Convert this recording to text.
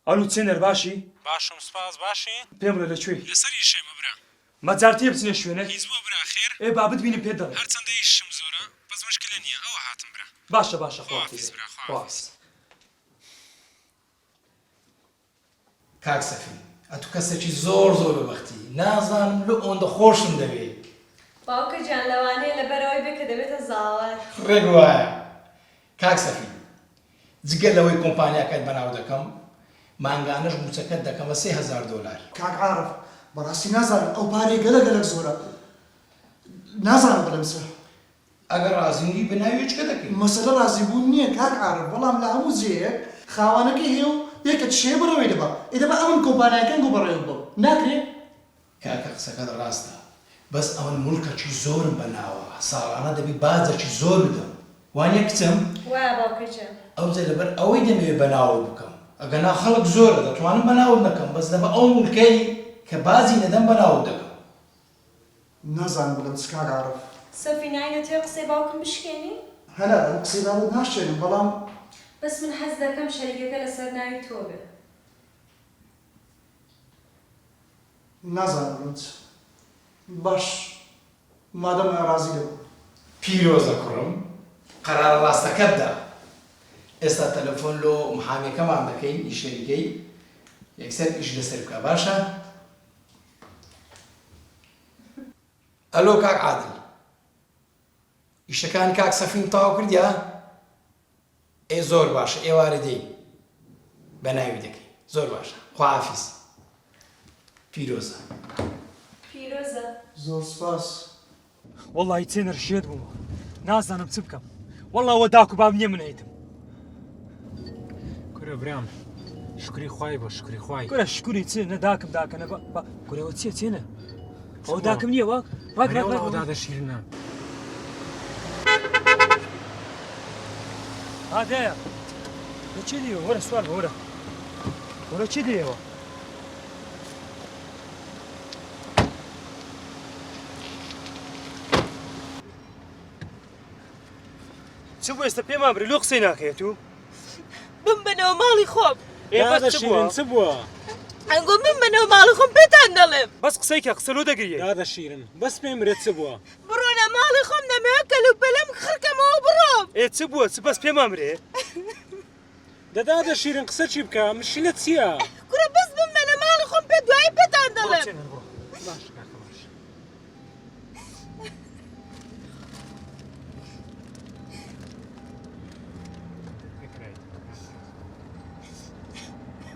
ئەلو چێنەر باشی؟ باشم سپاس باشی؟ پێم بڵێ لەکوێی؟ لەسەر ئیشێمە برا. مەجارتیە بچنە شوێنە؟ هیچ بۆ برا خێر؟ ئێ با بتبینم پێ دەڵێ. هەرچەندە ئیشم زۆرە بەس مشکلە نییە ئەوە هاتم برا. باشە باشە خواحافیز برا خواحافیز. کاک سەفی ئەتو کەسێکی زۆر بەبەختی نازانم لە ئەوەندە خۆشم دەوێت باوکە گیان لەوانەیە لەبەرەوەی بێ کە دەبێتە زاوار ڕێک وایە کاک سەفی جگەر لەوەی کۆمپانیاکەت بەناو دەکەم مانگانەش موچەکەت دەکەمە $3000. کاک عارف بەڕاستی نازانم ئەو پارەی گەلەک زۆرە نازانم بڵێم چ ئەگەر ڕازینی بەناوی چکە دەکەین مەسەلە ڕازیبوون نییە کاک عارف بەڵام لە هەموو جێیەک خاوانەکەی هەیە و یەکە شێ بڕەوەی دەبا ئێدەبا ئەمن کۆمپانیاکەن گۆ بەڕێوە بۆ ناکرێت کاکە قسەکەت ڕاستە بەس ئەوەن مولکەکی زۆرم بەناوە ساڵانە دەبی بازێکی زۆر بدەم وانە کچم وایە باوکە گیان ئەوجە لەبەر ئەوەی دەمەوێت بەناوت بکەم ئەگەنا خەڵک زۆرە دەتوانم بەناوت نەکەم بەس دەبە ئەو مولکەی کە بازی نەدەم بەناوت دەکەم نازانم بڵێم چ کاک عارف سەفی ناینەتوێ قسەی باوکم بشکێنی هەلا ئەم قسەی باوت ناشێنم بەڵام بەس من حەز دەکەم شەریکەکە لەسەر ناوی تۆ بێ نازانم بڵێم چ باش مادەم ڕازی دەبم پیرۆزە کوڕم قەرارە ڕاستەکە بدە ئێستا تەلەفۆن لۆ محامێکەمان دەکەین ئیشەریکەی یەکسەر ئیش لەسەر بکە باشە؟ ئەلۆ کاک عادل ئیشەکانی کاک سەفین تەواو کردیا؟ ئێ زۆر باشە ئێوارە دێین بە ناوی دەکەین زۆر باشە خواحافیز پیرۆزە پیرۆزە زۆر سپاس وەڵی چێنەر شێت بوومە نازانم چ بکەم وەڵا ئەوە داک و بام نییە من هەیتم کورە برام شکری خوای بۆ شکری خوای. گورە شکوری چێ نەداکم داکەنە گورەوە چیە چێنە ئەو داکم نییە واک ئەوە دادە شیرنە. هادەیە لە چی دیوە وەرە سوال بە وەرە چی دیەوە چ بوو ئێستا پێمان بری لۆ قسەی ناکەیت و من بنەوە ماڵی خۆم دادە شیرن چ بووە؟ ئەنگۆ من بنەوە ماڵی خۆم پێتان دەڵێم بەس قسەی کە قسە لۆ دەگریە دادە شیرن بەس پێم برێت چ بووە؟ بڕۆنە ماڵی خۆم دەمەوێت کەلوپەلەم خڕکەمەوە بڕۆم ئێ چ بووە چ بەس پێمان برێ دەدادە شیرن قسە چی بکە مشکلە چییە؟ کورە بەس من بنە ماڵی خۆم پێ دوایی پێتان دەڵێم باش کاکە